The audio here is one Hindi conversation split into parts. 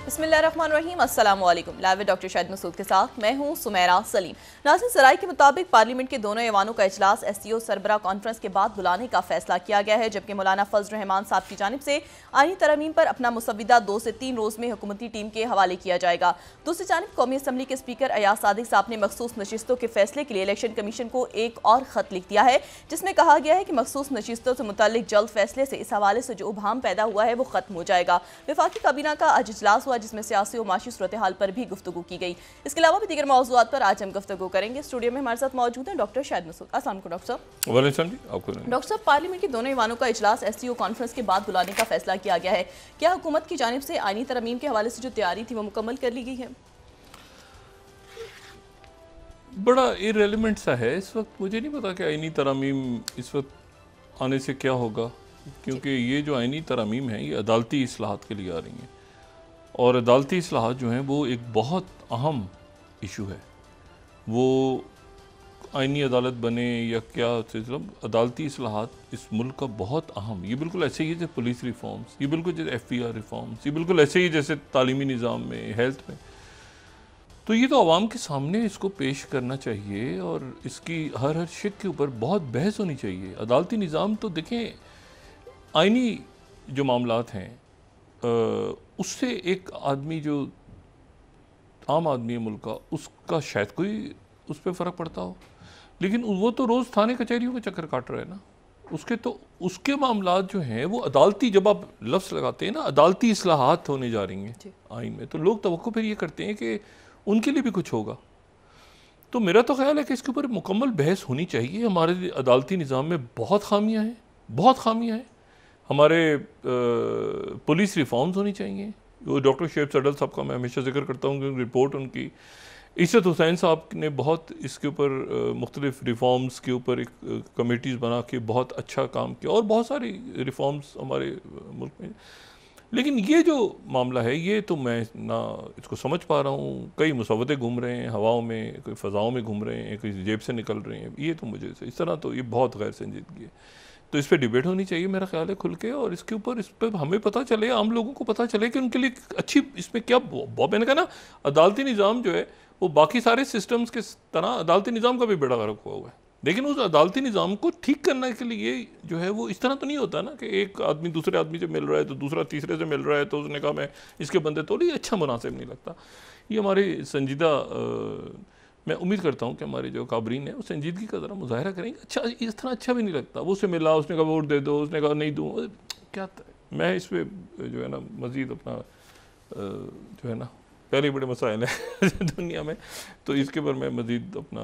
बिस्मिल्लाहिर्रहमानिर्रहीम, अस्सलाम वालेकुम। Live with doctor Shahid Masood के साथ मैं हूं सुमेरा सलीम। नाज़रीन, सराय के मुताबिक पार्लियामेंट के दोनों ऐवानों का इजलास SCO सरबराह कॉन्फ्रेंस के बाद बुलाने का फैसला किया गया है, जबकि मौलाना फजल रहमान साहब की जानिब से आईनी तरमीम पर अपना मुसविदा 2 से 3 रोज़ में हुकूमती टीम के हवाले किया जाएगा। दूसरी जानिब कौमी असम्बली के स्पीकर अयाज सादिक साहब ने मखसूस नशिस्तों के फैसले के लिए इलेक्शन कमीशन को एक और खत लिख दिया है, जिसमें कहा गया है कि मखसूस नशिस्तों से मुताल्लिक जल्द फैसले से इस हवाले से जो उबहम पैदा हुआ है वो खत्म हो जाएगा। वफाकी काबीना का आज इजलास हुआ, जिसमें सियासी और माशी सूरत हाल पर भी गुफ्तगू की गई। इसके अलावा भी दीगर मौज़ूआत पर आज हम गुफ्तगू करेंगे। स्टूडियो में हमारे साथ मौजूद हैं डॉक्टर शाहिद मसूद। अस्सलाम वालेकुम डॉक्टर साहब। डॉक्टर साहब, पार्लियामेंट के दोनों ऐवानों का इजलास SCO कॉन्फ्रेंस के बाद बुलाने का फैसला किया गया है। क्या हुकूमत की जानिब से आईनी तरमीम के हवाले से जो तैयारी थी वो मुकम्मल कर ली गई है? बड़ा इरेलीवेंट सा है इस वक्त। मुझे नहीं पता कि आईनी तरमीम इस वक्त आने से क्या होगा, क्योंकि ये जो आईनी तरमीम है ये अदालती इस्लाहात के लिए आ रही हैं, और अदालती इस्लाहात जो हैं वो एक बहुत अहम इशू है। वो आईनी अदालत बने या क्या सिलसिला, अदालती इस्लाहात इस मुल्क का बहुत अहम, ये बिल्कुल ऐसे ही जैसे पुलिस रिफॉर्म्स, ये बिल्कुल जैसे FPR रिफॉर्म्स, ये बिल्कुल ऐसे ही जैसे तालीमी निज़ाम में, हेल्थ में। तो ये तो आवाम के सामने इसको पेश करना चाहिए और इसकी हर शिक के ऊपर बहुत बहस होनी चाहिए। अदालती निज़ाम तो देखें, आईनी जो मामलात हैं उससे एक आदमी जो आम आदमी है मुल्क का, उसका शायद कोई उस पर फ़र्क पड़ता हो, लेकिन वो तो रोज़ थाने कचहरियों के चक्कर काट रहे हैं ना। उसके मामलात जो हैं वो अदालती, जब आप लफ्ज़ लगाते हैं ना अदालती इस्लाहात होने जा रही हैं आइन में, तो लोग तवक्को फिर ये करते हैं कि उनके लिए भी कुछ होगा। तो मेरा तो ख्याल है कि इसके ऊपर मुकम्मल बहस होनी चाहिए। हमारे अदालती निज़ाम में बहुत खामियाँ हैं, बहुत खामियाँ हैं। हमारे पुलिस रिफॉर्म्स होनी चाहिए। वो डॉक्टर शेब सडल साहब का मैं हमेशा जिक्र करता हूँ, क्योंकि रिपोर्ट उनकी, इस्सत हुसैन साहब ने बहुत इसके ऊपर मुख्तलिफ रिफॉर्म्स के ऊपर एक कमेटीज़ बना के बहुत अच्छा काम किया, और बहुत सारी रिफॉर्म्स हमारे मुल्क में। लेकिन ये जो मामला है ये तो मैं ना इसको समझ पा रहा हूँ। कई मुसव्वदे घूम रहे हैं हवाओं में, कोई फ़ज़ाओं में घूम रहे हैं, कोई जेब से निकल रहे हैं। ये तो मुझे इस तरह तो ये बहुत गैर संजीदगी है। तो इस पर डिबेट होनी चाहिए मेरा ख्याल है खुल के, और इसके ऊपर इस पर हमें पता चले, आम लोगों को पता चले कि उनके लिए अच्छी इसमें क्या। मैंने कहा ना, अदालती निज़ाम जो है वो बाकी सारे सिस्टम्स के तरह अदालती निज़ाम का भी बेड़ा गर्क हुआ है, लेकिन उस अदालती निज़ाम को ठीक करने के लिए जो है वो इस तरह तो नहीं होता ना कि एक आदमी दूसरे आदमी से मिल रहा है तो दूसरा तीसरे से मिल रहा है, तो उसने कहा मैं इसके बंदे तो नहीं, अच्छा मुनासिब नहीं लगता। ये हमारी संजीदा, मैं उम्मीद करता हूँ कि हमारे जो काबरीन है वो संजीदगी का ज़रा मुजाहरा करेंगे। अच्छा, इस तरह अच्छा भी नहीं लगता। वो उससे मिला, उसने कहा वोट दे दो, उसने कहा नहीं दूँ, क्या मैं इस पर जो है ना मज़ीद अपना जो है ना, पहले बड़े मसाइल हैं दुनिया में, तो इसके ऊपर मैं मज़ीद अपना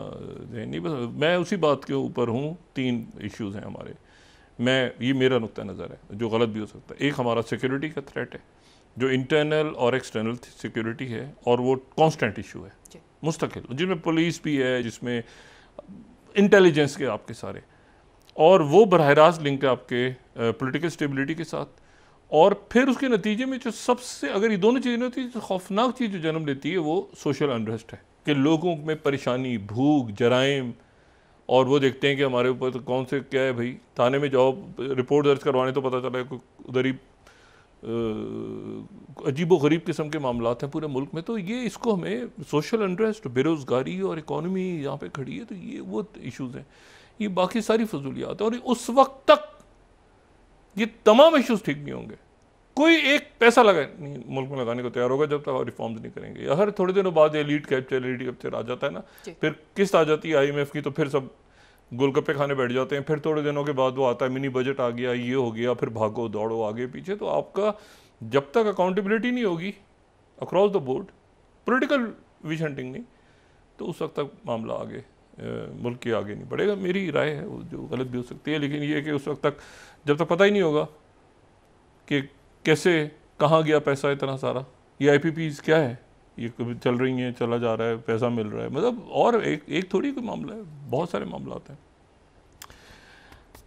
नहीं, बस मैं उसी बात के ऊपर हूँ। 3 इश्यूज़ हैं हमारे, ये मेरा नुक्ता नज़र है जो गलत भी हो सकता है। एक हमारा सिक्योरिटी का थ्रेट है, जो इंटरनल और एक्सटर्नल सिक्योरिटी है, और वो कॉन्स्टेंट इशू है मुस्तकिल, जिसमें पुलिस भी है, जिसमें इंटेलिजेंस के आपके सारे, और वो बरह रास्त लिंक है आपके पॉलिटिकल स्टेबिलिटी के साथ। और फिर उसके नतीजे में जो सबसे, अगर ये दोनों चीज़ें होती है, तो खौफनाक चीज़ जो जन्म लेती है वो सोशल अनरेस्ट है, कि लोगों में परेशानी, भूख, जराइम, और वो देखते हैं कि हमारे ऊपर तो कौन से क्या है भाई, थाने में जाओ रिपोर्ट दर्ज करवाने तो पता चला है उधर ही अजीब व गरीब किस्म के मामलात हैं पूरे मुल्क में। तो ये इसको हमें सोशल अनरेस्ट, बेरोज़गारी और इकॉनमी यहाँ पे खड़ी है, तो ये वो इश्यूज़ हैं। ये बाकी सारी फजूलियात है, और उस वक्त तक ये तमाम इश्यूज़ ठीक नहीं होंगे। कोई एक पैसा नहीं मुल्क में लगाने को तैयार होगा जब तक रिफॉर्म्स नहीं करेंगे। या हर थोड़े दिनों बाद एलीट कैप्चर आ जाता है ना, फिर किस्त आ जाती है IMF की, तो फिर सब गोलगप्पे खाने बैठ जाते हैं। फिर थोड़े दिनों के बाद वो आता है मिनी बजट आ गया, ये हो गया, फिर भागो दौड़ो आगे पीछे। तो आपका जब तक अकाउंटेबिलिटी नहीं होगी across the board, political wish hunting नहीं, तो उस वक्त तक मामला आगे मुल्क के आगे नहीं बढ़ेगा। मेरी राय है, वो जो गलत भी हो सकती है, लेकिन ये कि उस वक्त तक जब तक पता ही नहीं होगा कि कैसे कहाँ गया पैसा इतना सारा, ये IPPs क्या है, ये कभी चल रही हैं, चला जा रहा है, पैसा मिल रहा है, मतलब, और एक थोड़ी कोई मामला है, बहुत सारे मामलात हैं।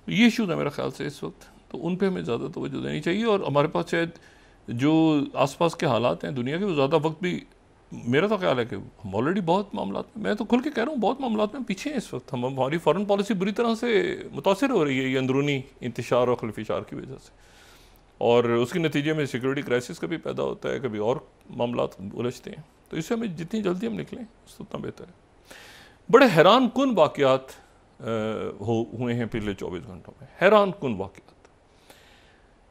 ये इशूज़ है मेरा ख्याल से इस वक्त, तो उन पे हमें ज़्यादा तवज्जो देनी चाहिए। और हमारे पास शायद जो आसपास के हालात हैं दुनिया के, वो ज़्यादा वक्त भी, मेरा तो ख्याल है कि हम ऑलरेडी बहुत मामलात में, मैं तो खुल के कह रहा हूँ, बहुत मामलात में पीछे हैं इस वक्त। हमारी फ़ॉरेन पॉलिसी बुरी तरह से मुतासिर हो रही है ये अंदरूनी इंतशार और खलफिशार की वजह से। और उसके नतीजे में सिक्योरिटी क्राइसिस कभी पैदा होता है, कभी और मामला उलझते हैं। तो इससे हमें जितनी जल्दी हम निकलें उतना बेहतर है। बड़े हैरान कुन वाक़यात हुए हैं पिछले 24 घंटों में, हैरान कुन वाक़यात,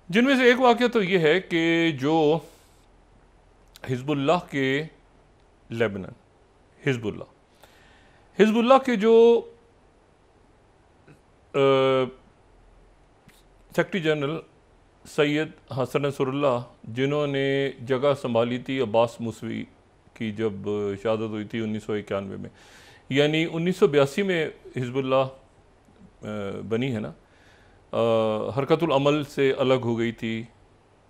जिनमें से एक वाक़या तो ये है कि जो हिज़्बुल्लाह के लेबनान, हिज़्बुल्लाह के जो secretary general Sayyed Hassan Nasrallah, जिन्होंने जगह संभाली थी अब्बास मुसवी की जब शहादत हुई थी 1991 में, यानी 1982 में हिज़्बुल्लाह बनी है ना, हरकतुल अमल से अलग हो गई थी।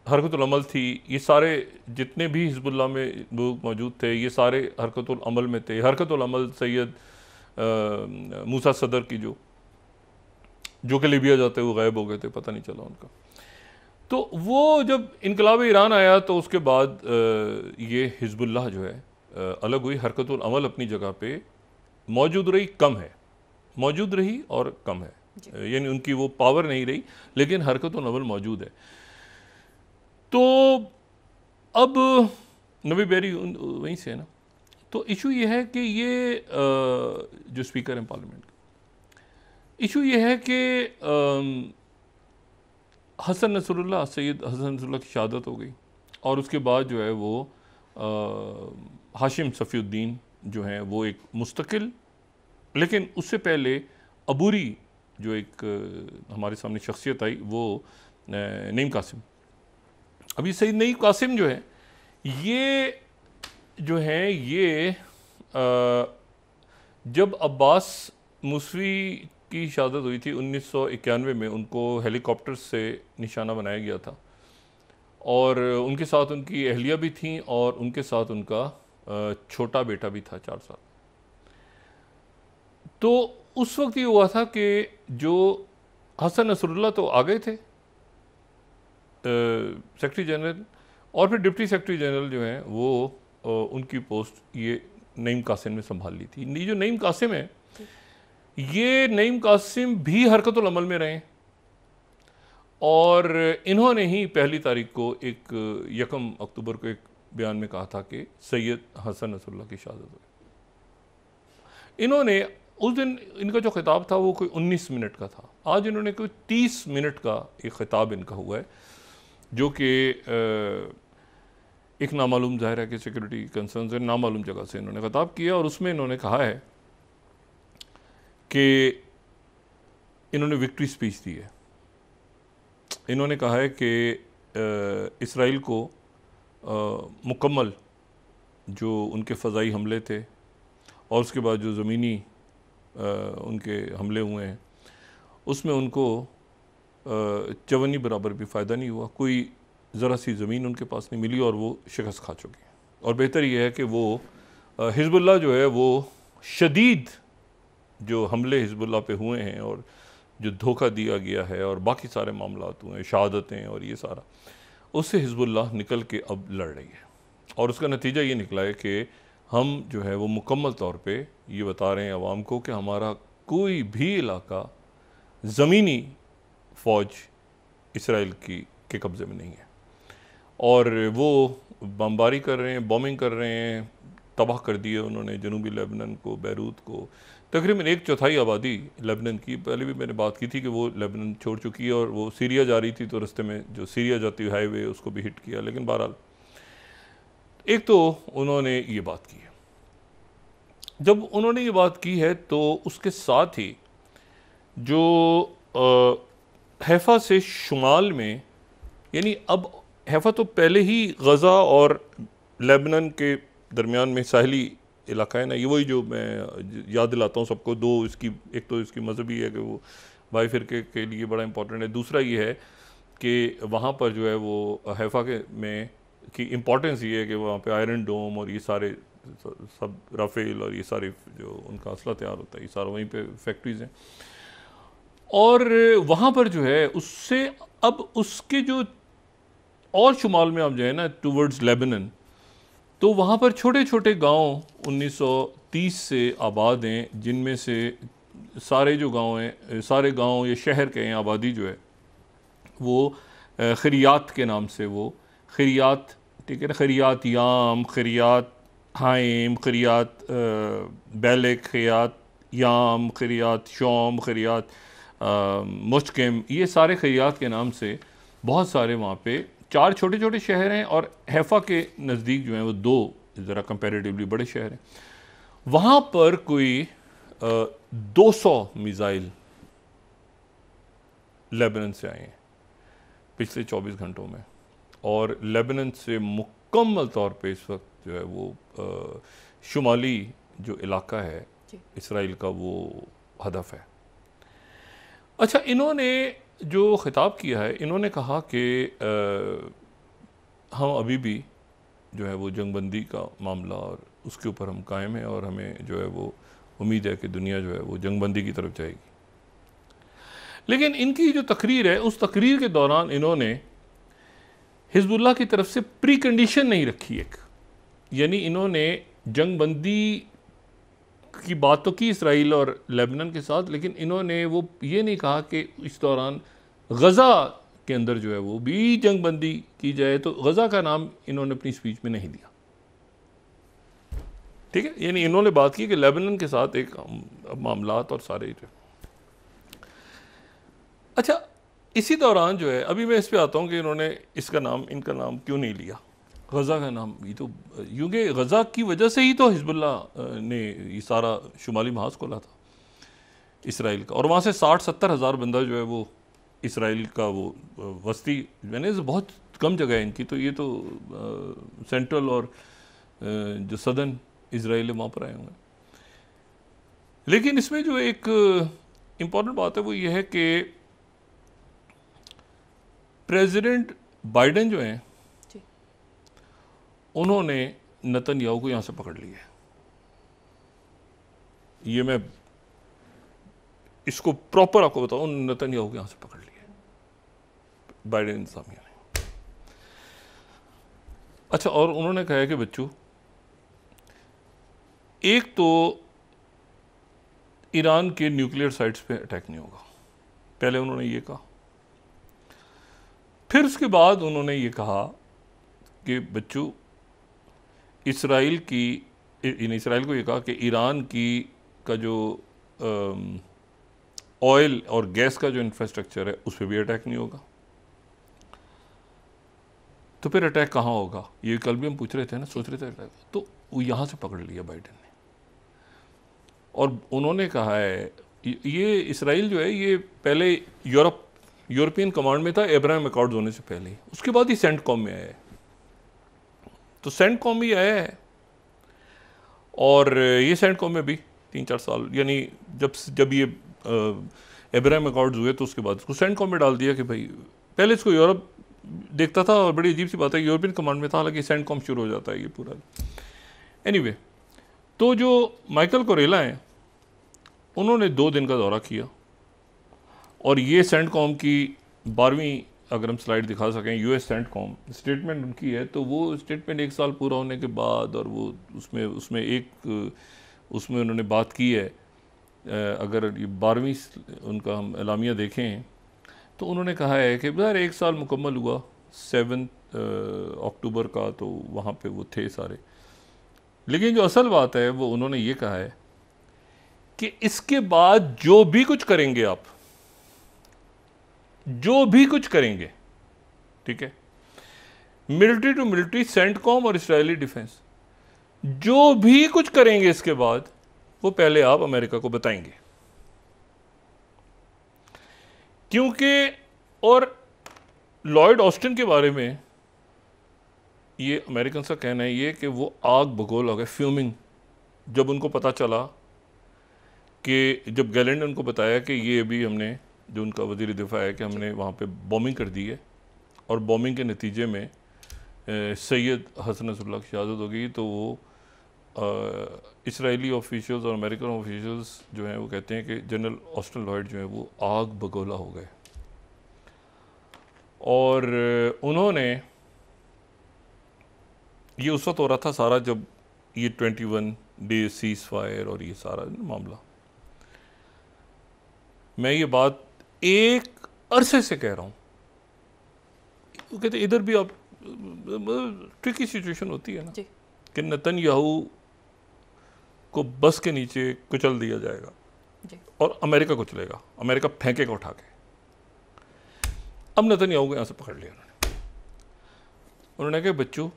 हरकतुल अमल थी, ये सारे जितने भी हिज़्बुल्लाह में लोग मौजूद थे ये सारे हरकतुल अमल में थे। हरकतुल अमल सैयद मूसा सदर की जो कि लीबिया जाते हुए गायब हो गए थे, पता नहीं चला उनका। तो वो जब इनकलाब ईरान आया तो उसके बाद ये हिज़्बुल्लाह जो है अलग हुई। हरकतुल अमल अपनी जगह पे मौजूद रही, कम है, मौजूद रही और कम है, यानी उनकी वो पावर नहीं रही, लेकिन हरकतुल अमल मौजूद है। तो अब नबी बेरी वहीं से है ना, तो इशू ये है कि ये जो स्पीकर हैं पार्लियामेंट के, इशू ये है कि Hassan Nasrallah, Sayyed Hassan Nasrallah की शहादत हो गई और उसके बाद जो है वो हाशिम सफ़ीउद्दीन जो हैं वो एक मुस्तकिल, लेकिन उससे पहले अबूरी जो एक हमारे सामने शख्सियत आई वो नईम कासिम। अभी सैयद नईम कासिम जो है ये जो है ये जब अब्बास मुसवी की शहादत हुई थी 1991 में, उनको हेलीकॉप्टर से निशाना बनाया गया था और उनके साथ उनकी अहलिया भी थी और उनके साथ उनका छोटा बेटा भी था 4 साल। तो उस वक्त ये हुआ था कि जो हसन नसरुल्लाह तो आ गए थे सेक्रेटरी जनरल, और फिर डिप्टी सेक्रेटरी जनरल जो हैं वो उनकी पोस्ट ये नईम कासिम ने संभाल ली थी। ये जो नईम कासिम है, ये नईम कासिम भी हरकतुल अमल में रहे और इन्होंने ही 1 तारीख को एक 1 अक्टूबर को एक बयान में कहा था कि सैयद हसन नसरुल्लाह की शहादत हुई। इन्होंने उस दिन इनका जो खिताब था वो कोई 19 मिनट का था, आज इन्होंने कोई 30 मिनट का एक खिताब इनका हुआ है, जो कि एक नामालूम, ज़ाहिर है कि सिक्योरिटी कंसर्न से नामालूम जगह से इन्होंने खिताब किया और उसमें इन्होंने कहा है कि इन्होंने विक्ट्री स्पीच दी है। इन्होंने कहा है कि इसराइल को मुकम्मल जो उनके फ़ज़ाई हमले थे और उसके बाद जो ज़मीनी उनके हमले हुए हैं उसमें उनको चवन्नी बराबर भी फ़ायदा नहीं हुआ, कोई ज़रा सी ज़मीन उनके पास नहीं मिली और वो शिकस्त खा चुके हैं। और बेहतर ये है कि वो हिज़्बुल्लाह जो है वो शदीद जो हमले हिज़्बुल्लाह पे हुए हैं और जो धोखा दिया गया है और बाकी सारे मामलात हुए हैं, शहादतें और ये सारा, उससे हिज़्बुल्लाह निकल के अब लड़ रही है और उसका नतीजा ये निकला है कि हम जो है वो मुकम्मल तौर पे ये बता रहे हैं आवाम को कि हमारा कोई भी इलाका ज़मीनी फ़ौज इसराइल के कब्ज़े में नहीं है और वो बमबारी कर रहे हैं, बॉम्बिंग कर रहे हैं, तबाह कर दिए उन्होंने जनूबी लेबनान को, बैरूत को। तकरीबन 1/4 आबादी लेबनान की, पहले भी मैंने बात की थी कि वो लेबनान छोड़ चुकी है और वो सीरिया जा रही थी तो रास्ते में जो सीरिया जाती हुई हाईवे उसको भी हिट किया। लेकिन बहरहाल एक तो उन्होंने ये बात की है। जब उन्होंने ये बात की है तो उसके साथ ही जो हैफ़ा से शुमाल में, यानी अब हैफ़ा तो पहले ही गज़ा और लेबनान के दरमियान में साहली इलाका है ना, ये वही जो मैं याद दिलाता हूँ सबको, दो इसकी, एक तो इसकी मजहबी है कि वो भाई फिरके के लिए बड़ा इंपॉर्टेंट है, दूसरा ये है कि वहाँ पर जो है वो हैफ़ा के में की इम्पोर्टेंस ये है कि वहाँ पे आयरन डोम और ये सारे सब राफेल और ये सारे जो उनका असला तैयार होता है ये सारा वहीं पे फैक्ट्रीज़ हैं और वहाँ पर जो है उससे अब उसके जो और शुमाल में आप जो है ना टूवर्ड्स लेबनान, तो वहाँ पर छोटे छोटे गांव 1930 से आबाद हैं, जिनमें से सारे जो गांव हैं, सारे गांव या शहर के हैं, आबादी जो है वो खैरियात के नाम से, वो खैरियात, ठीक है ना, खैरियात याम, खैरियात हाइम, खैरियात बैलिक, खैरियात याम, खैरियात शोम, खैरियात मुश्किम, ये सारे खैरियात के नाम से बहुत सारे वहाँ पे 4 छोटे छोटे शहर हैं, और हैफा के नज़दीक जो हैं वो 2 ज़रा कंपैरेटिवली बड़े शहर हैं। वहाँ पर कोई 200 मिज़ाइल लेबनान से आए हैं पिछले 24 घंटों में, और लेबनान से मुकम्मल तौर पे इस वक्त जो है वो शुमाली जो इलाका है इसराइल का, वो हदफ है। अच्छा, इन्होंने जो ख़िताब किया है, इन्होंने कहा कि हम अभी भी जो है वो जंगबंदी का मामला और उसके ऊपर हम कायम हैं, और हमें जो है वो उम्मीद है कि दुनिया जो है वो जंगबंदी की तरफ जाएगी। लेकिन इनकी जो तकरीर है, उस तकरीर के दौरान इन्होंने हिजबुल्लाह की तरफ से प्री कंडीशन नहीं रखी एक, यानी इन्होंने जंगबंदी की बात तो की इसराइल और लेबनान के साथ, लेकिन इन्होंने वो ये नहीं कहा कि इस दौरान गज़ा के अंदर जो है वो भी जंगबंदी की जाए, तो गज़ा का नाम इन्होंने अपनी स्पीच में नहीं लिया, ठीक है। यानी इन्होंने बात की कि लेबनान के साथ एक मामलात और सारे जो। अच्छा, इसी दौरान जो है, अभी मैं इस पे आता हूँ कि इन्होंने इसका नाम, इनका नाम क्यों नहीं लिया गज़ा का नाम। ये तो क्योंकि गज़ा की वजह से ही तो हिजबुल्लाह ने ये सारा शुमाली महाज खोला था इसराइल का, और वहाँ से 60-70 हज़ार बंदा जो है वो इसराइल का वो वस्ती, मैंने बहुत कम जगह है इनकी, तो ये तो सेंट्रल और जो सदर्न इसराइल है वहाँ पर आए हुए हैं। लेकिन इसमें जो एक इम्पॉर्टेंट बात है वो ये है कि प्रेसिडेंट बाइडेन जो हैं उन्होंने नेतन्याहू को यहाँ से पकड़ लिया है। ये मैं इसको प्रॉपर आपको बताऊं, नेतन्याहू को यहाँ से पकड़ लिया है बाइडेन इंतजामिया ने। अच्छा, और उन्होंने कहा है कि बच्चों, एक तो ईरान के न्यूक्लियर साइट्स पे अटैक नहीं होगा, पहले उन्होंने ये कहा। फिर उसके बाद उन्होंने ये कहा कि बच्चों, इसराइल को ये कहा कि ईरान की का जो ऑयल और गैस का जो इंफ्रास्ट्रक्चर है उस पर भी अटैक नहीं होगा। तो फिर अटैक कहाँ होगा, ये कल भी हम पूछ रहे थे ना, सोच रहे थे अटैक, तो वो यहाँ से पकड़ लिया बाइडेन ने। और उन्होंने कहा है ये इसराइल जो है ये पहले यूरोपियन कमांड में था अब्राहम अकॉर्ड्स होने से पहले, उसके बाद ही सेंटकॉम में आया है। तो सेंटकॉम भी आया है, और ये सेंटकॉम में भी 3-4 साल, यानी जब ये अब्राहम अकॉर्ड्स हुए तो उसके बाद इसको सेंटकॉम में डाल दिया कि भाई, पहले इसको यूरोप देखता था, और बड़ी अजीब सी बात है यूरोपियन कमांड में था, हालांकि सेंटकॉम शुरू हो जाता है ये पूरा। एनीवे, तो जो माइकल कोरेला हैं उन्होंने 2 दिन का दौरा किया, और ये सेंटकॉम की 12वीं अगर हम स्लाइड दिखा सकें, यूएस सेंटकॉम स्टेटमेंट उनकी है, तो वो स्टेटमेंट 1 साल पूरा होने के बाद, और वो उसमें उन्होंने बात की है, अगर ये 12वीं उनका हम एलामिया देखें तो उन्होंने कहा है कि यार 1 साल मुकम्मल हुआ 7 अक्टूबर का, तो वहाँ पे वो थे सारे। लेकिन जो असल बात है वो उन्होंने ये कहा है कि इसके बाद जो भी कुछ करेंगे आप, जो भी कुछ करेंगे, ठीक है, मिलिट्री टू मिलिट्री, सेंटकॉम और इस्राएली डिफेंस, जो भी कुछ करेंगे इसके बाद वो पहले आप अमेरिका को बताएंगे। क्योंकि, और लॉयड ऑस्टिन के बारे में ये अमेरिकन का कहना है ये कि वो आग बगोल हो गए, फ्यूमिंग, जब उनको पता चला कि जब गैलेंड ने उनको बताया कि ये अभी हमने, जो उनका वज़ीर दिफा है, कि हमने वहाँ पे बॉम्बिंग कर दी है, और बॉम्बिंग के नतीजे में सैयद हसन नसरुल्लाह की शहादत हो गई, तो वो इसराइली ऑफिशियल्स और अमेरिकन ऑफिशियल्स जो हैं वो कहते हैं कि जनरल ऑस्टिन लॉयड जो है वो आग बगोला हो गए। और उन्होंने, ये उस वक्त हो रहा था सारा जब ये 21 डे सीज फायर और ये सारा मामला, मैं ये बात एक अरसे से कह रहा हूँ वो कहते इधर भी आप ट्रिकी सिचुएशन होती है ना जी। कि नेतन्याहू को बस के नीचे कुचल दिया जाएगा जी। और अमेरिका कुचलेगा, अमेरिका फेंकेगा उठा के। अब नेतन्याहू को यहाँ से पकड़ लिया उन्होंने कहा बच्चों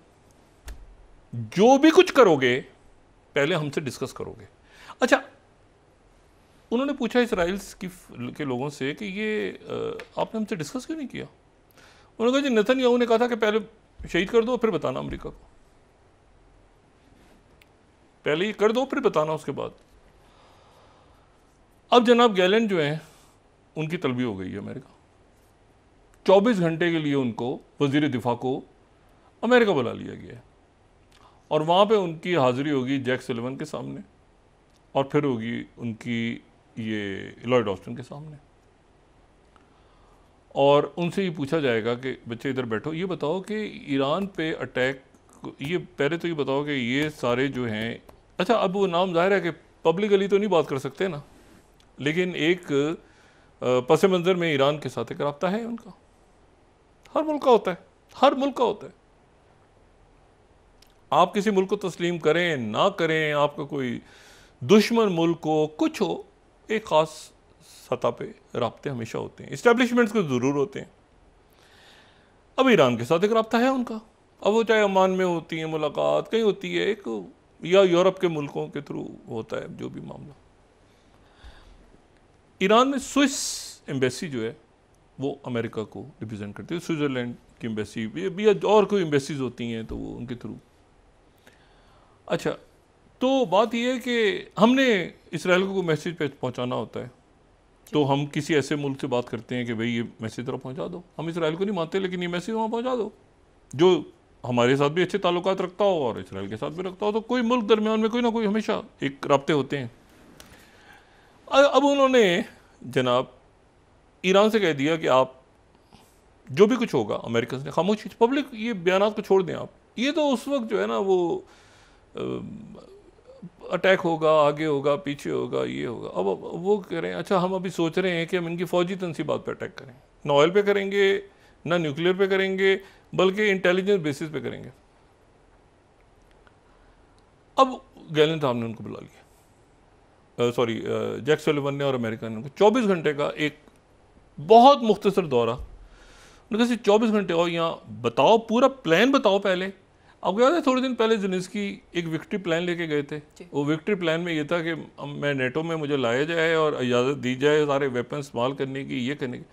जो भी कुछ करोगे पहले हमसे डिस्कस करोगे। अच्छा, उन्होंने पूछा इसराइल के लोगों से कि ये आपने हमसे डिस्कस क्यों नहीं किया? उन्होंने कहा जी नेतन्याहू ने कहा था कि पहले शहीद कर दो फिर बताना अमेरिका को, पहले ये कर दो फिर बताना उसके बाद। अब जनाब गैलेंट जो हैं उनकी तलबी हो गई है अमेरिका, 24 घंटे के लिए उनको वजीर दिफा को अमेरिका बुला लिया गया है और वहाँ पे उनकी हाजिरी होगी जैक सुलिवन के सामने और फिर होगी उनकी ये लॉयड ऑस्टिन के सामने और उनसे ये पूछा जाएगा कि बच्चे इधर बैठो, ये बताओ कि ईरान पे अटैक, ये पहले तो ये बताओ कि ये सारे जो हैं, अच्छा अब वो नाम जाहिर है कि पब्लिकली तो नहीं बात कर सकते ना, लेकिन एक पस मंज़र में ईरान के साथ एक रब्ता है उनका, हर मुल्क का होता है, हर मुल्क का होता है। आप किसी मुल्क को तस्लीम करें ना करें, आपका कोई दुश्मन मुल्क हो कुछ हो, एक ख़ास सतह पे राब्ते हमेशा होते हैं, इस्टेब्लिशमेंट्स के ज़रूर होते हैं। अब ईरान के साथ एक राब्ता है उनका, अब वो चाहे ओमान में होती है मुलाकात, कहीं होती है एक, या यूरोप के मुल्कों के थ्रू होता है जो भी मामला। ईरान में स्विस एम्बेसी जो है वो अमेरिका को रिप्रेजेंट करती है, स्विट्ज़रलैंड की एम्बेसी भी और कोई एम्बेसीज होती हैं तो वो उनके थ्रू। अच्छा, तो बात यह है कि हमने इसराइल को मैसेज पहुंचाना होता है तो हम किसी ऐसे मुल्क से बात करते हैं कि भाई ये मैसेज तरफ पहुंचा दो। हम इसराइल को नहीं मानते लेकिन ये मैसेज वहाँ पहुंचा दो, जो हमारे साथ भी अच्छे ताल्लुकात रखता हो और इसराइल के साथ भी रखता हो, तो कोई मुल्क दरमियान में कोई ना कोई हमेशा एक राब्ते होते हैं। अब उन्होंने जनाब ईरान से कह दिया कि आप जो भी कुछ होगा, अमेरिका ने खामोशी, पब्लिक ये बयान को छोड़ दें आप, ये तो उस वक्त जो है ना वो अटैक होगा, आगे होगा, पीछे होगा, ये होगा। अब वो कह रहे हैं अच्छा हम अभी सोच रहे हैं कि हम इनकी फौजी तनसीबात पर अटैक करें, ना ऑयल पे करेंगे ना न्यूक्लियर पे करेंगे बल्कि इंटेलिजेंस बेसिस पे करेंगे। अब गैलेंट साहब ने उनको बुला लिया, सॉरी जैक सुलिवन ने और अमेरिका ने उनको 24 घंटे का एक बहुत मुख्तसर दौरा, उन्होंने कहा 24 घंटे और यहाँ बताओ, पूरा प्लान बताओ। पहले आपको याद है थोड़े दिन पहले ज़ेलेंस्की एक विक्ट्री प्लान लेके गए थे, वो विक्ट्री प्लान में ये था कि मैं नेटो में मुझे लाया जाए और इजाज़त दी जाए सारे वेपन इस्तेमाल करने की, ये करने की।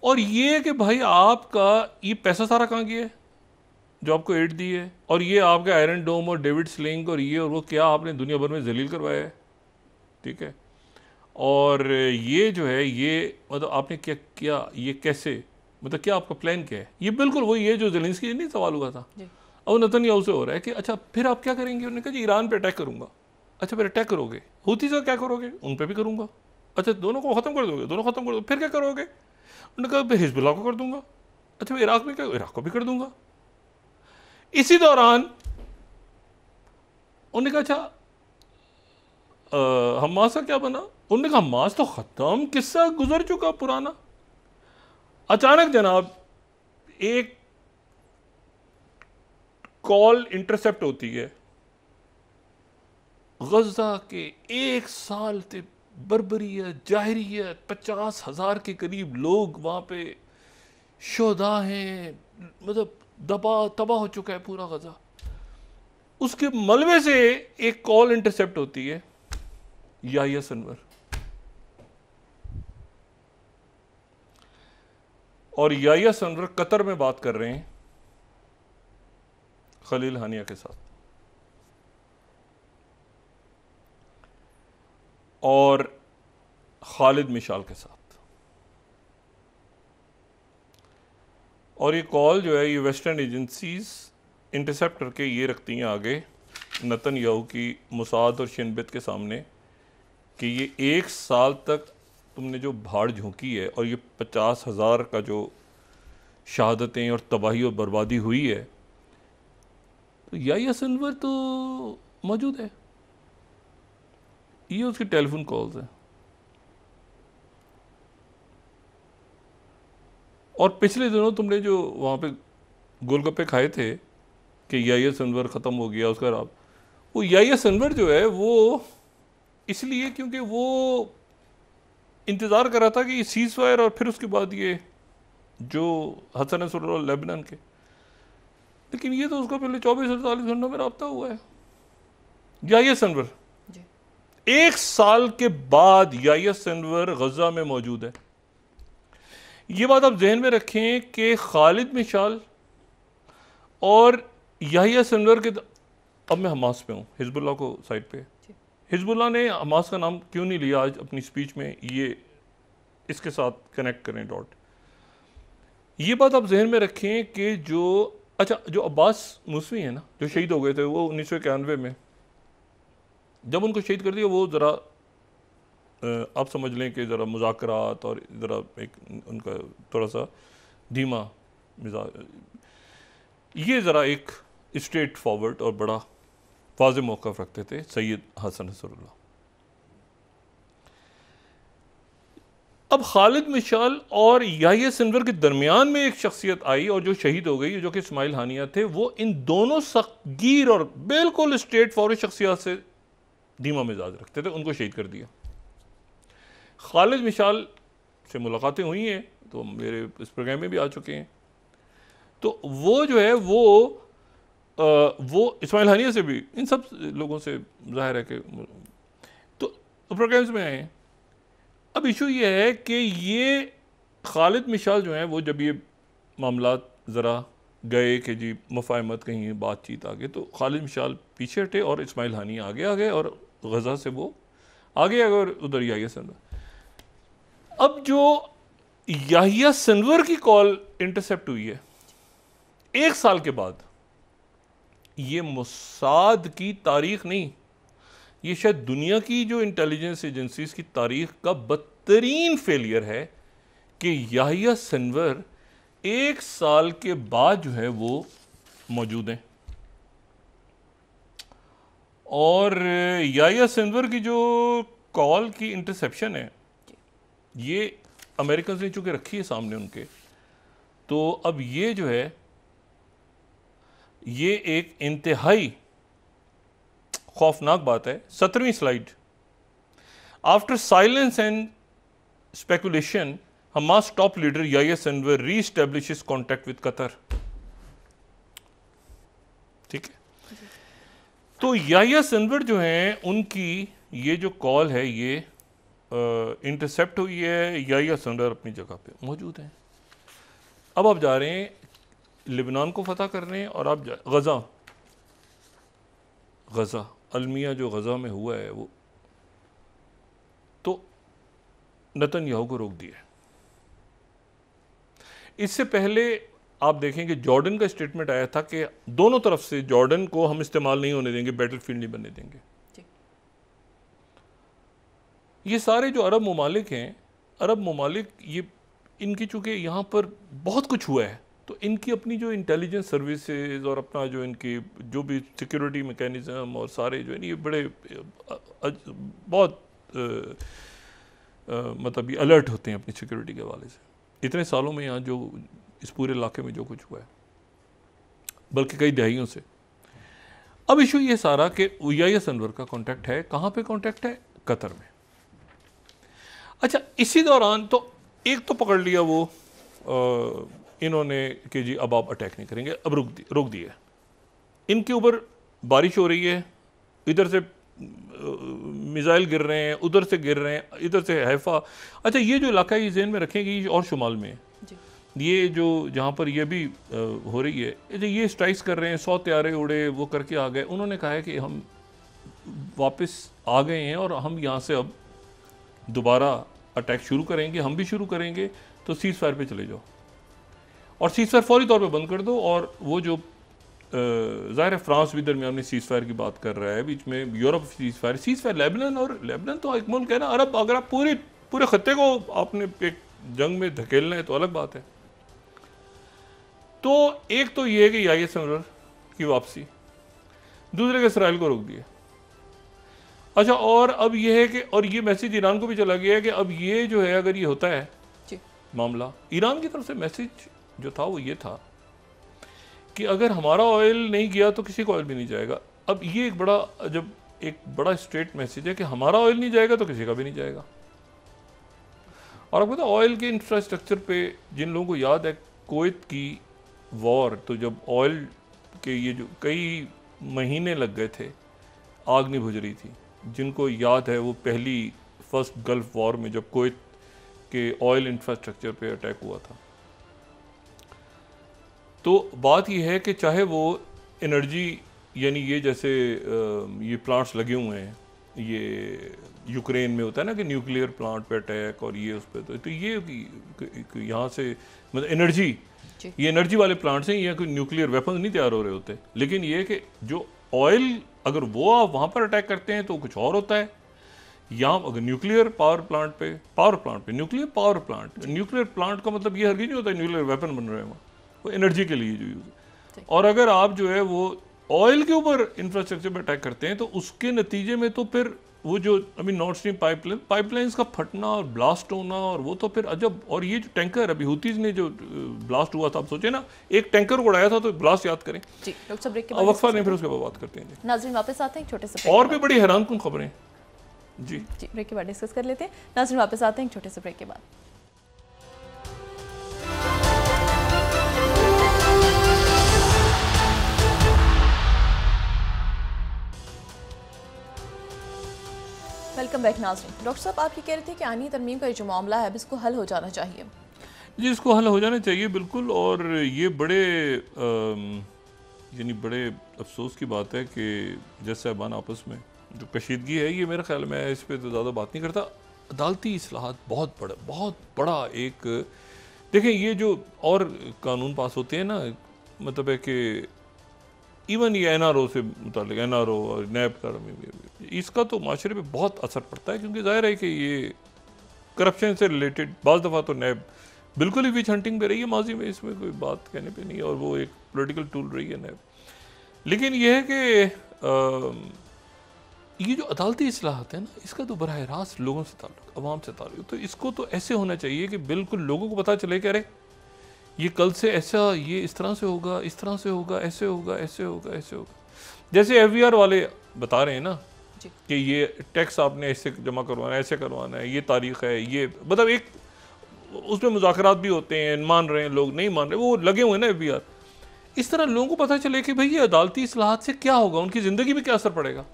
और ये कि भाई आपका ये पैसा सारा कहाँ गया है जो आपको एड दी है, और ये आपके आयरन डोम और डेविड स्लिंग और ये और वो क्या आपने दुनिया भर में जलील करवाया है, ठीक है। और ये जो है ये मतलब आपने क्या किया, ये कैसे, मतलब क्या आपका प्लान क्या है, ये बिल्कुल वही है जो ज़ेलेंस्की नहीं सवाल हुआ था। अब नेतन्याहू से हो रहा है कि अच्छा फिर आप क्या करेंगे? उन्होंने कहा जी ईरान पे अटैक करूंगा। अच्छा फिर अटैक करोगे, हूथी से क्या करोगे? उन पे भी करूंगा। अच्छा दोनों को ख़त्म कर दोगे? दोनों ख़त्म कर दो, फिर क्या करोगे? उन्होंने कहा फिर हिजबुल्लाह को कर दूंगा। अच्छा इराक में क्या? इराक को भी कर दूंगा। इसी दौरान उन्होंने कहा अच्छा हमास का क्या बना? उन्होंने कहा हमास तो ख़त्म, किस्सा गुजर चुका पुराना। अचानक जनाब एक कॉल इंटरसेप्ट होती है, गजा के 1 साल से बर्बरियत, जाहिरियत, 50,000 के करीब लोग वहां पे शोधा हैं, मतलब तबाह हो चुका है पूरा गजा। उसके मलबे से एक कॉल इंटरसेप्ट होती है याहिया सिनवर, और याहिया सिनवर कतर में बात कर रहे हैं खलील हानिया के साथ, और खालिद मिशाल के साथ। और ये कॉल जो है ये वेस्टर्न एजेंसीज इंटरसेप्ट करके ये रखती हैं आगे नेतन्याहू की मोसाद और शिनबेत के सामने कि ये 1 साल तक तुमने जो भाड़ झोंकी है और ये 50,000 का जो शहादतें और तबाही और बर्बादी हुई है, तो याहिया सिनवर तो मौजूद है। ये उसकी टेलीफोन कॉल्स हैं। और पिछले दिनों तुमने जो वहाँ पे गोलगप्पे खाए थे कि याहिया सिनवर ख़त्म हो गया, उसका वो याहिया सिनवर जो है वो इसलिए क्योंकि वो इंतज़ार कर रहा था कि ये सीज़ फायर और फिर उसके बाद ये जो हसन नसरुल्लाह लेबनान के, लेकिन ये तो उसका पहले 24-48 घंटों में रब्ता हुआ है। याहिया सिनवर 1 साल के बाद याहिया सिनवर गजा में मौजूद है। ये बात आप जहन में रखें कि खालिद मिशाल और याहिया सिनवर के, अब मैं हमास पे हूँ, हिजबुल्लाह को साइड पे। हिजबुल्लाह ने हमास का नाम क्यों नहीं लिया आज अपनी स्पीच में, ये इसके साथ कनेक्ट करें डॉट। ये बात आप जहन में रखें कि जो अब्बास मूसवी हैं ना, जो शहीद हो गए थे वो 1991 में, जब उनको शहीद कर दिया, वो ज़रा आप समझ लें कि ज़रा मुज़ाकरात और ज़रा एक उनका थोड़ा सा धीमा मिजाज, ये ज़रा एक स्ट्रेट फॉरवर्ड और बड़ा वाज़ेह मौक़िफ़ रखते थे सैयद हसन नसरुल्लाह। अब खालिद मिशाल और याहिया सिनवर के दरमियान में एक शख्सियत आई और जो शहीद हो गई, जो कि इस्माइल हानिया थे। वो इन दोनों सख्तगीर और बिल्कुल स्ट्रेट फॉरवर्ड शख्सियत से धीमा मिजाज रखते थे, उनको शहीद कर दिया। खालिद मिशाल से मुलाकातें हुई हैं, तो मेरे इस प्रोग्राम में भी आ चुके हैं। तो वो जो है वो इस्माइल हानिया से भी, इन सब लोगों से जाहिर है कि तो प्रोग्राम्स में आए हैं। अब इशू ये है कि ये खालिद मिशाल जो हैं, वो जब ये मामला ज़रा गए कि जी मुफाहमत कहीं बातचीत आ गई, तो खालिद मिशाल पीछे हटे और इस्माइल हानिया आगे आ गए और गज़ा से वो आगे आ गए और उधर याहिया सिनवर। अब जो याहिया सिनवर की कॉल इंटरसेप्ट हुई है 1 साल के बाद, ये मोसाद की तारीख नहीं, ये शायद दुनिया की जो इंटेलिजेंस एजेंसीज की तारीख का बदतरीन फेलियर है कि याहिया सिनवर 1 साल के बाद जो है वो मौजूद हैं। और याहिया सिनवर की जो कॉल की इंटरसेप्शन है, ये अमेरिकन ने चूंकि रखी है सामने उनके, तो अब ये जो है ये एक इंतहाई खौफनाक बात है। 17वीं slide. After silence and speculation, Hamas top leader Yahya Sinwar reestablishes contact with Qatar. ठीक है, तो याहिया सिनवर जो हैं, उनकी ये जो कॉल है ये इंटरसेप्ट हुई है। याहिया सिनवर अपनी जगह पे मौजूद हैं। अब आप जा रहे हैं लेबनान को फतह करने, और आप गज़ा अलमिया जो गज़ा में हुआ है, वो तो नेतन्याहू को रोक दिया। इससे पहले आप देखें कि जॉर्डन का स्टेटमेंट आया था कि दोनों तरफ से जॉर्डन को हम इस्तेमाल नहीं होने देंगे, बैटलफील्ड नहीं बनने देंगे। ये सारे जो अरब ममालिक हैं, अरब ममालिक, ये इनकी चूँकि यहाँ पर बहुत कुछ हुआ है, तो इनकी अपनी जो इंटेलिजेंस सर्विसेज और अपना जो इनकी जो भी सिक्योरिटी मैकेनिज़्म और सारे जो है ये बड़े बहुत मतलब ये अलर्ट होते हैं अपनी सिक्योरिटी के हवाले से। इतने सालों में यहाँ जो इस पूरे इलाके में जो कुछ हुआ है, बल्कि कई दहाइयों से। अब इशू ये सारा कि याहिया सिनवर का कॉन्टैक्ट है, कहाँ पे कॉन्टैक्ट है? कतर में। अच्छा, इसी दौरान तो एक तो पकड़ लिया वो इन्होंने कि जी अब आप अटैक नहीं करेंगे, अब रोक दिया। इनके ऊपर बारिश हो रही है, इधर से मिसाइल गिर रहे हैं, उधर से गिर रहे हैं, इधर से हैफा। अच्छा, ये जो इलाका ये ज़हन में रखेंगे और शुमाल में ये जो जहाँ पर ये भी हो रही है, ये स्ट्राइक्स कर रहे हैं, 100 त्यारे उड़े, वो करके आ गए। उन्होंने कहा है कि हम वापस आ गए हैं और हम यहाँ से अब दोबारा अटैक शुरू करेंगे, हम भी शुरू करेंगे, तो सीज़ फायर पे चले जाओ और सीज़ फायर फौरी तौर पे बंद कर दो। और वो जो ज़ाहिर है फ्रांस भी दरमियान में सीज़ फायर की बात कर रहा है, बीच में यूरोप सीज़ फायर, लेबनान, और लेबनान तो एक मुल्क है ना अरब, अगर आप पूरे खत्ते को आपने एक जंग में धकेलना है तो अलग बात है। तो एक तो ये है कि याहिया सिनवर की वापसी, दूसरे के इसराइल को रोक दिया। अच्छा, और अब ये है कि और ये मैसेज ईरान को भी चला गया है कि अब ये जो है, अगर ये होता है मामला। ईरान की तरफ से मैसेज जो था वो ये था कि अगर हमारा ऑयल नहीं गया तो किसी का ऑयल भी नहीं जाएगा। अब ये एक बड़ा स्ट्रेट मैसेज है कि हमारा ऑयल नहीं जाएगा तो किसी का भी नहीं जाएगा। और आपको पता ऑयल के इंफ्रास्ट्रक्चर पे जिन लोगों को याद है कुवैत की वॉर, तो जब ऑयल के ये जो कई महीने लग गए थे, आग नहीं बुझ रही थी। जिनको याद है वो फर्स्ट गल्फ वॉर में जब कुवैत के ऑयल इंफ्रास्ट्रक्चर पे अटैक हुआ था। तो बात यह है कि चाहे वो एनर्जी, यानी ये जैसे ये प्लांट्स लगे हुए हैं, ये यूक्रेन में होता है ना कि न्यूक्लियर प्लांट पे अटैक और ये उस पर, तो ये यहाँ से मतलब एनर्जी, ये एनर्जी वाले प्लांट्स हैं, ये कोई न्यूक्लियर वेपन नहीं तैयार हो रहे होते। लेकिन ये कि जो ऑयल अगर वो आप वहाँ पर अटैक करते हैं तो कुछ और होता है। यहाँ अगर न्यूक्लियर पावर प्लांट पे न्यूक्लियर पावर प्लांट का मतलब ये हरगिज़ नहीं होता न्यूक्लियर वेपन बन रहे हैं, वो एनर्जी के लिए जो यूज़ है। और अगर आप जो है वो ऑयल के ऊपर इंफ्रास्ट्रक्चर पर अटैक करते हैं तो उसके नतीजे में तो फिर वो जो अभी नॉर्थ स्ट्रीम पाइपलाइंस का फटना और ब्लास्ट होना, और वो तो फिर अजब। और ये जो टैंकर अभी हुतीज ने जो ब्लास्ट हुआ था, आप सोचे ना एक टैंकर को उड़ाया था, तो ब्लास्ट याद करें। जी डॉक्टर साहब ब्रेक के बाद वक्फा नहीं, फिर उसके बाद बात करते हैं। नाज़रीन वापस आते हैं छोटे से और भी बड़ी हैरानकुन खबरें जी ब्रेक के बाद डिस्कस कर लेते हैं। नाज़रीन वापस आते हैं छोटे से ब्रेक के बाद। वेलकम बैक नाज़रीन। डॉक्टर साहब आप ये कह रहे थे कि आईनी तरमीम का जो मामला है अब इसको हल हो जाना चाहिए। जी इसको हल हो जाना चाहिए बिल्कुल। और ये बड़े अफसोस की बात है कि जज साहबान आपस में जो कशीदगी है, ये मेरे ख्याल में इस पर तो ज़्यादा बात नहीं करता। अदालती इस्लाहात बहुत बड़ा एक देखें, ये जो और कानून पास होते हैं ना, मतलब है कि इवन ये NRO से मुतालिक, NRO और नैब का इसका तो माशरे पे बहुत असर पड़ता है, क्योंकि जाहिर है कि ये करप्शन से रिलेटेड बाज़ दफ़ा तो नैब बिल्कुल ही विच हंटिंग पे रही है माजी में, इसमें कोई बात कहने पे नहीं है, और वो एक पॉलिटिकल टूल रही है नैब। लेकिन यह है कि ये जो अदालती इस्लाहात है ना, इसका तो बराह रास्त लोगों से ताल्लुक, अवाम से ताल्लुक, तो इसको तो ऐसे होना चाहिए कि बिल्कुल लोगों को पता चले कि अरे ये कल से ऐसा, ये इस तरह से होगा, इस तरह से होगा, ऐसे होगा, ऐसे होगा, ऐसे होगा। जैसे FVR वाले बता रहे हैं ना कि ये टैक्स आपने ऐसे जमा करवाना है, ऐसे करवाना है, ये तारीख है, ये मतलब एक उसमें मुज़ाकरात भी होते हैं, मान रहे हैं लोग, नहीं मान रहे, वो लगे हुए हैं ना FVR। इस तरह लोगों को पता चले कि भाई ये अदालती इस्लाहात से क्या होगा, उनकी ज़िंदगी में क्या असर पड़ेगा।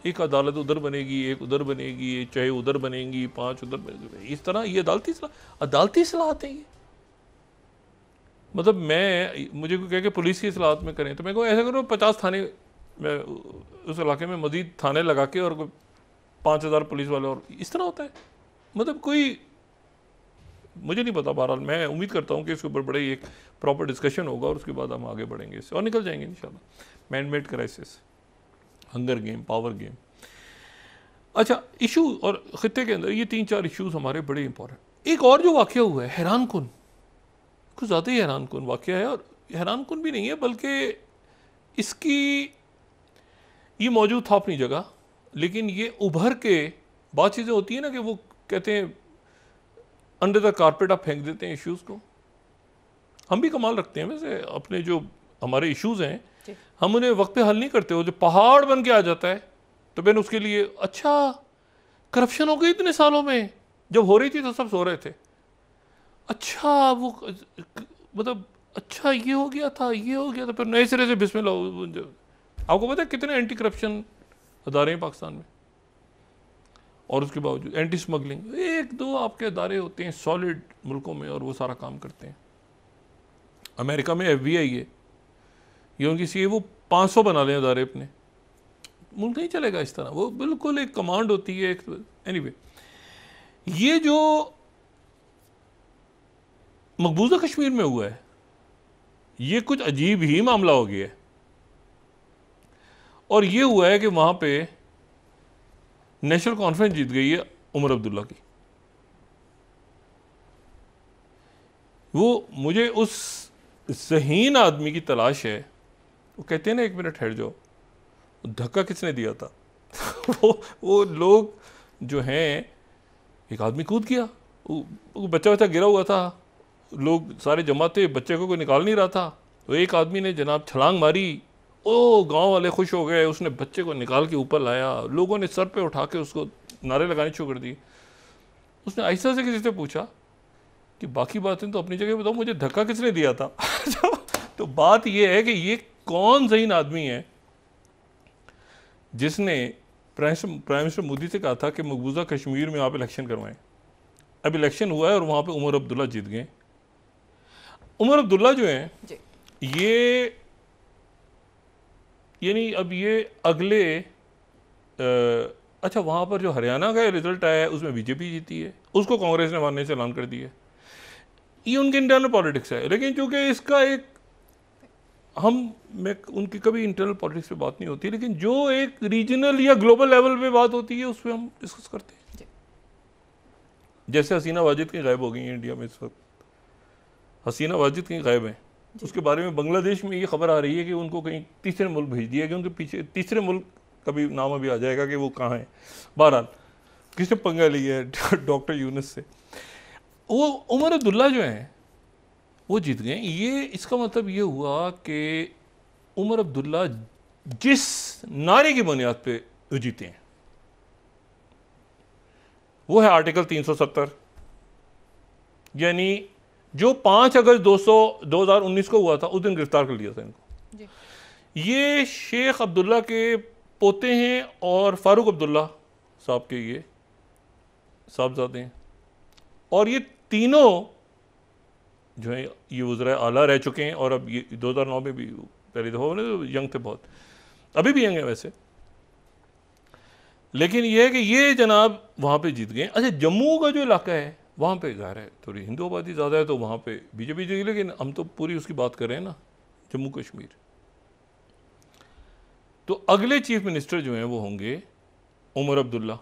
एक अदालत उधर बनेगी, एक उधर बनेगी, चाहे उधर बनेंगी, 5 उधर बनेगी, इस तरह ये अदालती इस्लाहात हैं ये। मतलब मुझे कोई कह के पुलिस की इस्लाहात में करें, तो मैं को ऐसा करो 50 थाने में उस इलाके में मजीद थाने लगा के और 5000 पुलिस वाले, और इस तरह होता है। मतलब कोई मुझे नहीं पता। बहरहाल मैं उम्मीद करता हूँ कि इसके ऊपर बड़े एक प्रॉपर डिस्कशन होगा और उसके बाद हम आगे बढ़ेंगे इससे और निकल जाएंगे इंशाल्लाह। Man made crisis, hunger game, power game. अच्छा, इशू और खित्ते के अंदर ये 3-4 इशूज़ हमारे बड़े इंपॉर्टेंट। एक और जो वाक़या हुआ है हैरानकुन, कुछ ज़्यादा ही हैरानकुन वाक़या है, और हैरानकुन भी नहीं है बल्कि इसकी ये मौजूद था अपनी जगह, लेकिन ये उभर के बहुत चीज़ें होती हैं ना कि वो कहते हैं अंडर द कारपेट आप फेंक देते हैं इश्यूज़ को। हम भी कमाल रखते हैं वैसे, अपने जो हमारे इश्यूज़ हैं हम उन्हें वक्त पे हल नहीं करते। हो जो पहाड़ बन के आ जाता है तो फिर उसके लिए अच्छा करप्शन हो गई इतने सालों में, जब हो रही थी तो सब सो रहे थे। अच्छा वो मतलब अच्छा ये हो गया था, ये हो गया था, फिर नए सिरे से बिस्मिल्लाह। आपको पता है कितने एंटी करप्शन अदारे हैं पाकिस्तान में, और उसके बावजूद एंटी स्मगलिंग 1-2 आपके अदारे होते हैं सॉलिड मुल्कों में, और वो सारा काम करते हैं। अमेरिका में FBI है, ये उनकी सी वो 500 बना लें अदारे अपने, मुल्क नहीं चलेगा इस तरह। वो बिल्कुल एक कमांड होती है। एनीवे, ये जो मकबूजा कश्मीर में हुआ है ये कुछ अजीब ही मामला हो गया है। और ये हुआ है कि वहां पे नेशनल कॉन्फ्रेंस जीत गई है उमर अब्दुल्ला की। वो मुझे उस ज़हीन आदमी की तलाश है। वो कहते हैं ना 1 मिनट ठहर जाओ, धक्का किसने दिया था वो लोग जो हैं, एक आदमी कूद गया बच्चा बच्चा गिरा हुआ था, लोग सारे जमा थे, बच्चे को कोई निकाल नहीं रहा था। तो एक आदमी ने जनाब छलांग मारी, ओ गांव वाले खुश हो गए, उसने बच्चे को निकाल के ऊपर लाया, लोगों ने सर पे उठा के उसको नारे लगाने शुरू कर दिए। उसने आहिस्ता से किसी से पूछा कि बाकी बातें तो अपनी जगह बताओ, मुझे धक्का किसने दिया था? तो बात यह है कि ये कौन ज़हीन आदमी है जिसने प्राइम मिनिस्टर मोदी से कहा था कि मकबूजा कश्मीर में आप इलेक्शन करवाएं। अब इलेक्शन हुआ है और वहाँ पे उमर अब्दुल्ला जीत गए। उमर अब्दुल्ला जो हैं ये यानी अब ये अगले अच्छा, वहाँ पर जो हरियाणा का रिजल्ट आया है उसमें बीजेपी जीती है, उसको कांग्रेस ने मानने से ऐलान कर दिया। ये उनके इंटरनल पॉलिटिक्स है, लेकिन चूंकि इसका एक मैं उनकी कभी इंटरनल पॉलिटिक्स पे बात नहीं होती, लेकिन जो एक रीजनल या ग्लोबल लेवल पे बात होती है उस पर हम डिस्कस करते हैं। जैसे हसीना वाजिद कहीं गायब हो गई हैं इंडिया में इस वक्त, हसीना वाजिद कहीं गायब हैं, उसके बारे में बांग्लादेश में ये खबर आ रही है कि उनको कहीं तीसरे मुल्क भेज दिया गया, उनके पीछे तीसरे मुल्क का भी नाम अभी आ जाएगा कि वो कहाँ है। बहरहाल किसने पंगा लिया है डॉक्टर यूनुस से। वो उमर अब्दुल्ला जो हैं वो जीत गए। ये इसका मतलब ये हुआ कि उमर अब्दुल्ला जिस नारे की बुनियाद पे वो जीते हैं वो है आर्टिकल 370, यानी जो 5 अगस्त 2019 को हुआ था उस दिन गिरफ्तार कर लिया था इनको। ये शेख अब्दुल्ला के पोते हैं और फारूक अब्दुल्ला साहब के ये साहबजादे हैं, और ये तीनों जो है ये वज़रा आला रह चुके हैं, और अब ये 2009 में भी पहली दफ़ा उन्हें तो यंग थे बहुत, अभी भी यंग है वैसे, लेकिन ये है कि ये जनाब वहाँ पे जीत गए। अच्छा, जम्मू का जो इलाका है वहाँ पे ज़ाहिर है थोड़ी हिंदू आबादी ज़्यादा है, तो वहाँ पे बीजेपी जीती, लेकिन हम तो पूरी उसकी बात कर रहे हैं ना, जम्मू कश्मीर। तो अगले चीफ मिनिस्टर जो हैं वो होंगे उमर अब्दुल्ला।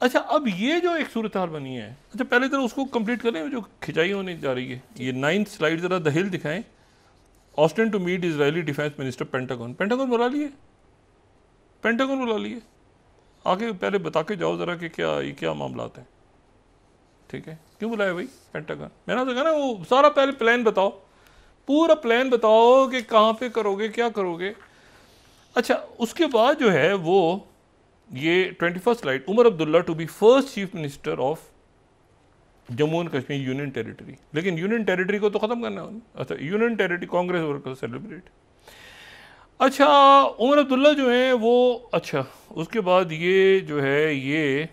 अच्छा, अब ये जो एक सूरत हाल बनी है, अच्छा पहले तो उसको कंप्लीट करें जो खिंचाई होने जा रही है। ये 9th स्लाइड ज़रा द हिल दिखाएं। Austin to meet Israeli defence minister Pentagon. Pentagon बुला लिए, पेंटागन बुला लिए, आगे पहले बता के जाओ ज़रा कि क्या मामला हैं। ठीक है, क्यों बुलाया भाई पेंटागन? मैंने तो कहा ना वो सारा पहले प्लान बताओ, पूरा प्लान बताओ कि कहाँ पे करोगे, क्या करोगे। अच्छा, उसके बाद जो है वो ये 21st slide, Omar Abdullah to be first chief minister of Jammu and Kashmir union territory. लेकिन यूनियन टेरिटरी को तो ख़त्म करना है। अच्छा, union territory Congress worker celebrate. अच्छा, उमर अब्दुल्ला जो है वो, अच्छा उसके बाद ये जो है ये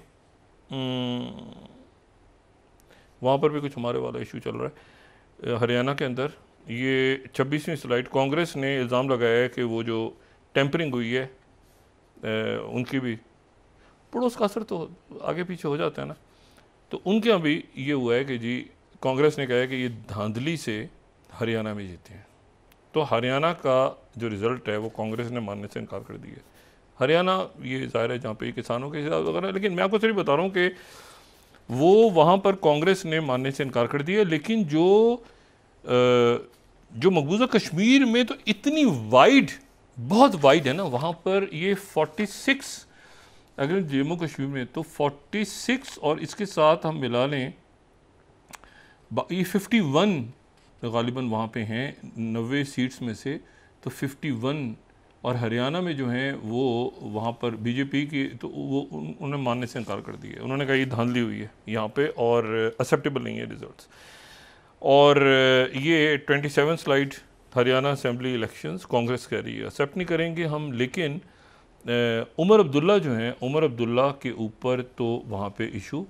वहाँ पर भी कुछ हमारे वाला इशू चल रहा है हरियाणा के अंदर। ये 26वीं स्लाइड, कांग्रेस ने इल्ज़ाम लगाया है कि वो जो टेम्परिंग हुई है उनकी भी पड़ोस का असर तो आगे पीछे हो जाता है ना, तो उनके यहाँ भी ये हुआ है कि जी कांग्रेस ने कहा है कि ये धांधली से हरियाणा में जीते हैं। तो हरियाणा का जो रिज़ल्ट है वो कांग्रेस ने मानने से इनकार कर दिया। हरियाणा ये ज़ाहिर है जहाँ पे किसानों के हिसाब वगैरह, लेकिन मैं आपको सिर्फ बता रहा हूँ कि वो वहाँ पर कांग्रेस ने मानने से इनकार कर दिया। लेकिन जो मकबूजा कश्मीर में तो इतनी वाइड, बहुत वाइड है ना, वहाँ पर ये 46, अगर जम्मू कश्मीर में तो 46 और इसके साथ हम मिला लें ये 51 गालिबन वहाँ पे हैं 90 सीट्स में से, तो 51, और हरियाणा में जो हैं वो वहाँ पर बीजेपी की, तो वो उन्होंने मानने से इनकार कर दिया। उन्होंने कहा ये धांधली हुई है यहाँ पे और एक्सेप्टेबल नहीं है रिजल्ट्स। और ये 27 slide, Haryana assembly elections, Congress कह रही है एक्सेप्ट नहीं करेंगे हम, लेकिन उमर अब्दुल्ला जो हैं, उमर अब्दुल्ला के ऊपर तो वहाँ पे इशू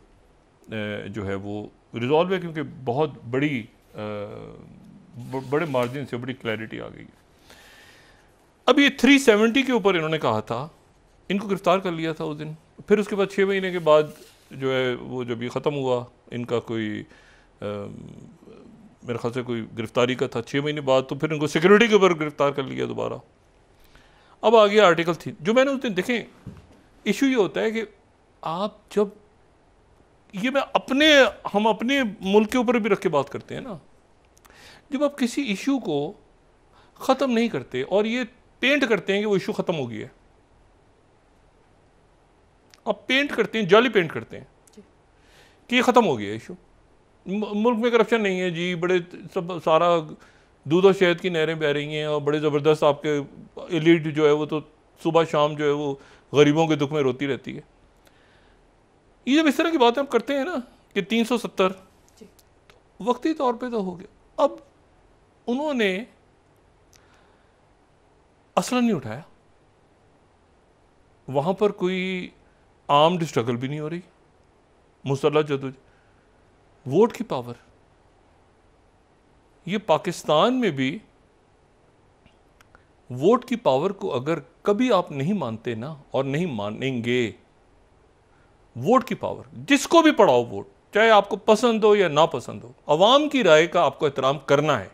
जो है वो रिजॉल्व है, क्योंकि बहुत बड़ी बड़े मार्जिन से बड़ी क्लैरिटी आ गई है। अब ये 370 के ऊपर इन्होंने कहा था, इनको गिरफ्तार कर लिया था उस दिन। फिर उसके बाद 6 महीने के बाद जो है वो जब ये ख़त्म हुआ इनका कोई मेरे ख्याल से कोई गिरफ्तारी का था 6 महीने बाद, तो फिर इनको सिक्योरिटी के ऊपर गिरफ्तार कर लिया दोबारा। अब आ गया आर्टिकल 3। जो मैंने उस दिन देखें, इशू ये होता है कि आप जब ये हम अपने मुल्क के ऊपर भी रख के बात करते हैं ना, जब आप किसी इशू को ख़त्म नहीं करते और ये पेंट करते हैं कि वो इशू ख़त्म हो गया है, आप पेंट करते हैं, जाली पेंट करते हैं कि ये ख़त्म हो गया इशू, मुल्क में करप्शन नहीं है जी, बड़े सब सारा दूध और शहद की नहरें बह रही हैं और बड़े ज़बरदस्त आपके एलीट जो है वो तो सुबह शाम जो है वो गरीबों के दुख में रोती रहती है। ये जब इस तरह की बातें हम करते हैं ना कि 370 वक्ती तौर पे तो हो गया। अब उन्होंने असला नहीं उठाया, वहां पर कोई आर्म्ड स्ट्रगल भी नहीं हो रही, मुसल्लह जदोजहद, वोट की पावर। ये पाकिस्तान में भी वोट की पावर को अगर कभी आप नहीं मानते ना, और नहीं मानेंगे, वोट की पावर जिसको भी पढ़ाओ वोट, चाहे आपको पसंद हो या ना पसंद हो, अवाम की राय का आपको एहतराम करना है।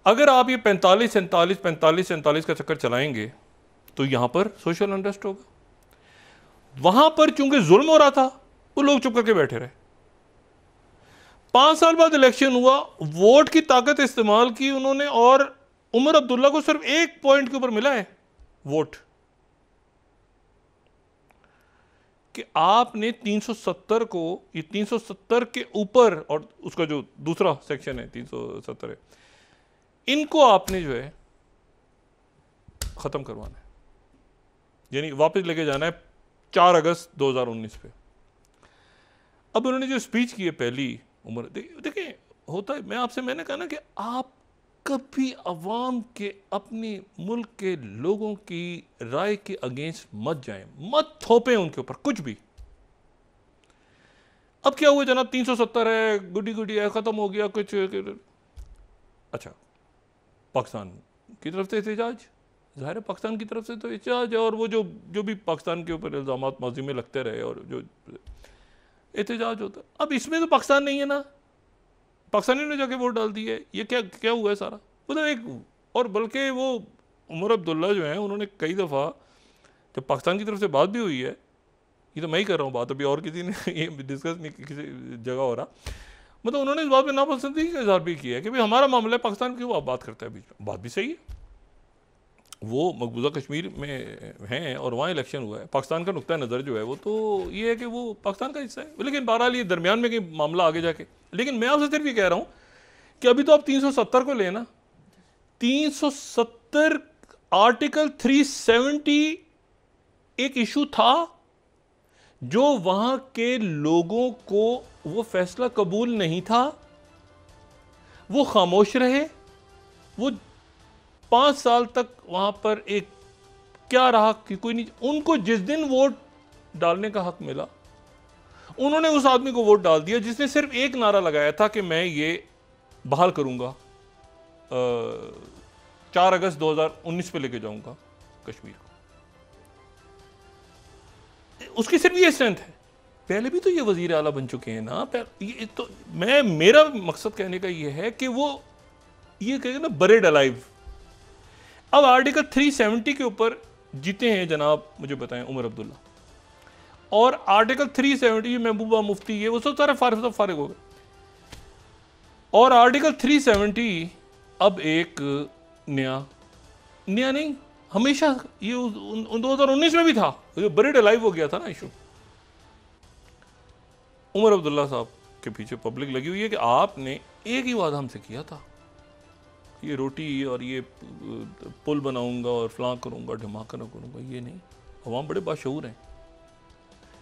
अगर आप ये 45-47 का चक्कर चलाएंगे तो यहां पर सोशल अनरेस्ट होगा। वहां पर चूंकि जुल्म हो रहा था वो लोग चुप करके बैठे रहे। 5 साल बाद इलेक्शन हुआ, वोट की ताकत इस्तेमाल की उन्होंने, और उमर अब्दुल्ला को सिर्फ 1 पॉइंट के ऊपर मिला है वोट, कि आपने 370 को, ये 370 के ऊपर और उसका जो दूसरा सेक्शन है 370 है, इनको आपने जो है खत्म करवाना है, यानी वापस लेके जाना है 4 अगस्त 2019 पे। अब उन्होंने जो स्पीच की है पहली उम्र, देखिए होता है, मैंने कहा ना कि आप कभी अवाम के, अपने मुल्क के लोगों की राय के अगेंस्ट मत जाएं, मत थोपें उनके ऊपर कुछ भी। अब क्या हुआ जनाब, 370 है, गुडी गुडी है, खत्म हो गया कुछ। अच्छा, पाकिस्तान की तरफ से एहतजाज, ज़ाहिर है पाकिस्तान की तरफ से तो एहतजाज है, और वो जो भी पाकिस्तान के ऊपर इल्ज़ामात माजी में लगते रहे और जो एहतजाज होता है। अब इसमें तो पाकिस्तान नहीं है ना, पाकिस्तानियों ने जाके वोट डाल दी है। ये क्या हुआ है सारा, मतलब एक, और बल्कि वो उमर अब्दुल्ला जो है, उन्होंने कई दफ़ा जब पाकिस्तान की तरफ से बात भी हुई है, ये तो मैं ही कर रहा हूँ बात, अभी और किसी ने ये डिस्कस नहीं किसी जगह हो रहा, मतलब उन्होंने इस बात में नापसंदगी का इजहार भी किया है कि भाई हमारा मामला है, पाकिस्तान क्यों आप बात करता है बीच में। बात भी सही है, वो मकबूजा कश्मीर में हैं और वहाँ इलेक्शन हुआ है, पाकिस्तान का नुक्ता नज़र जो है वो तो ये है कि वो पाकिस्तान का हिस्सा है, लेकिन बहरहाल ये दरमियान में कहीं मामला आगे जाके। लेकिन मैं आपसे सिर्फ ये कह रहा हूँ कि अभी तो आप 370 को लेना, 370 आर्टिकल 370 एक इशू था जो वहां के लोगों को वो फैसला कबूल नहीं था, वो खामोश रहे। वो 5 साल तक वहां पर एक क्या रहा कि कोई नहीं, उनको जिस दिन वोट डालने का हक मिला उन्होंने उस आदमी को वोट डाल दिया जिसने सिर्फ एक नारा लगाया था कि मैं ये बहाल करूंगा, 4 अगस्त 2019 पे लेके जाऊंगा कश्मीर को। उसकी सिर्फ ये स्ट्रेंथ है। पहले भी तो ये वजीर आला बन चुके हैं ना, ये तो मेरा मकसद कहने का ये है कि वो ये कहेंगे ना बरेड अलाइव। अब आर्टिकल 370 के ऊपर जीते हैं जनाब, मुझे बताएं उमर अब्दुल्ला, और आर्टिकल 370 महबूबा मुफ्ती ये वो सब सारे फारिग हो गए, और आर्टिकल 370 अब एक नया नहीं, हमेशा ये 2019 में भी था, ये बरेड अलाइव हो गया था ना इशू। उमर अब्दुल्ला साहब के पीछे पब्लिक लगी हुई है कि आपने एक ही वादा हमसे किया था, ये रोटी और ये पुल बनाऊंगा और फलां करूंगा ढमाका करूंगा, ये नहीं। अवाम बड़े बाशऊर हैं,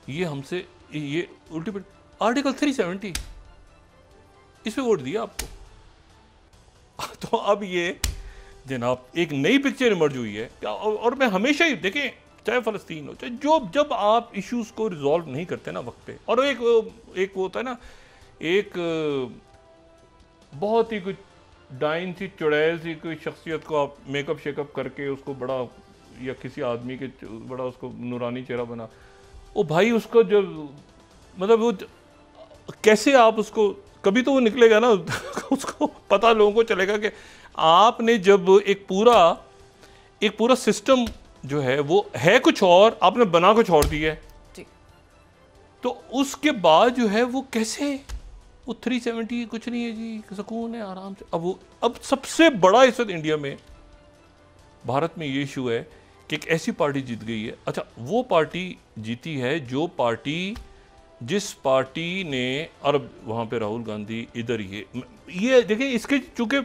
ये हमसे ये उल्टी पलटी। आर्टिकल 370 इस पे वोट दिया आपको। तो अब ये जनाब एक नई पिक्चर इमर्ज हुई है, और मैं हमेशा ही देखें, चाहे फ़लस्तीन हो, चाहे जब आप इश्यूज़ को रिजॉल्व नहीं करते ना वक्त पे, और एक वो होता है ना, एक बहुत ही कुछ डाइन सी चुड़ैल सी कोई शख्सियत को आप मेकअप शेकअप करके उसको बड़ा, या किसी आदमी के बड़ा उसको नूरानी चेहरा बना, ओ भाई उसको जब मतलब वो कैसे आप उसको, कभी तो वो निकलेगा ना उसको पता लोगों को चलेगा कि आपने जब एक पूरा सिस्टम जो है वो है कुछ और, आपने बना कुछ और दिया है, तो उसके बाद जो है वो कैसे, वो 370 कुछ नहीं है जी, सुकून है आराम से। अब सबसे बड़ा इस वक्त इंडिया में, भारत में ये इशू है कि एक ऐसी पार्टी जीत गई है। अच्छा, वो पार्टी जीती है जो पार्टी जिस पार्टी ने अरब वहाँ पे राहुल गांधी इधर ये देखिए, इसके चूंकि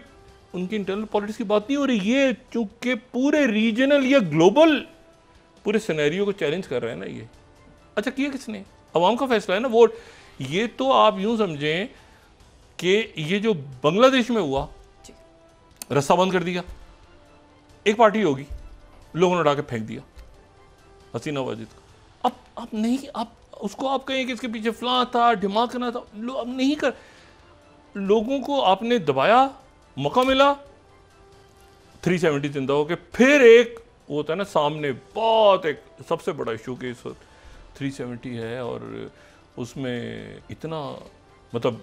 उनकी इंटरनल पॉलिटिक्स की बात नहीं हो रही, ये चूंकि पूरे रीजनल या ग्लोबल पूरे सिनेरियो को चैलेंज कर रहे हैं ना ये। अच्छा किया किसने? अवाम का फैसला है ना वोट। ये तो आप यूं समझें कि ये जो बांग्लादेश में हुआ, रास्ता बंद कर दिया, एक पार्टी होगी, लोगों ने उड़ा के फेंक दिया हसीना वाजिद को। अब नहीं, आप उसको आप कहें कि इसके पीछे फलां था, ढिमाकना था, अब नहीं कर, लोगों को आपने दबाया, मौका मिला, 370 जिंदा हो के फिर एक वो होता है ना सामने बहुत एक सबसे बड़ा इशू के इस वक्त 370 है, और उसमें इतना मतलब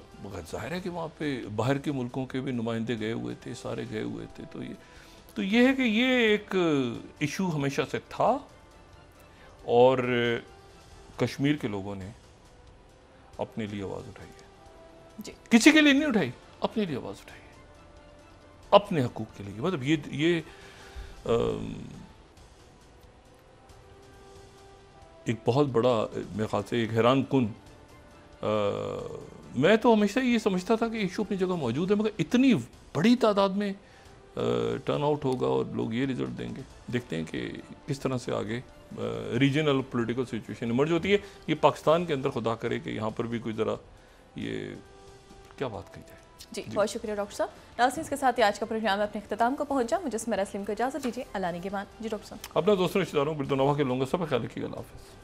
जाहिर है कि वहाँ पे बाहर के मुल्कों के भी नुमाइंदे गए हुए थे, सारे गए हुए थे। तो ये है कि ये एक इशू हमेशा से था, और कश्मीर के लोगों ने अपने लिए आवाज़ उठाई है जी। किसी के लिए नहीं उठाई, अपने लिए आवाज़ उठाई है, अपने हकूक़ के लिए। मतलब ये एक बहुत बड़ा मेरे ख्याल से एक हैरान कुन, मैं तो हमेशा ये समझता था कि इशू अपनी जगह मौजूद है, मगर इतनी बड़ी तादाद में टर्न आउट होगा और लोग ये रिजल्ट देंगे। देखते हैं कि किस तरह से आगे रीजनल पॉलिटिकल सिचुएशन इमर्ज होती है। ये पाकिस्तान के अंदर खुदा करे कि यहाँ पर भी कोई ज़रा ये क्या बात कही जाए। जी बहुत शुक्रिया डॉक्टर साहब। नाज़रीन, इसके साथ ही आज का प्रोग्राम अपने इख्तिताम को पहुंचा। मुझे सुमैरा सलीम को इजाज़त दीजिए। अल्लाह निगहबान। जी डॉक्टर साहब। अपना दोस्तों रिश्तेदारों बिरदोनवा के लोगों का सब ख्याल रखिएगा। अल्लाह हाफ़िज़।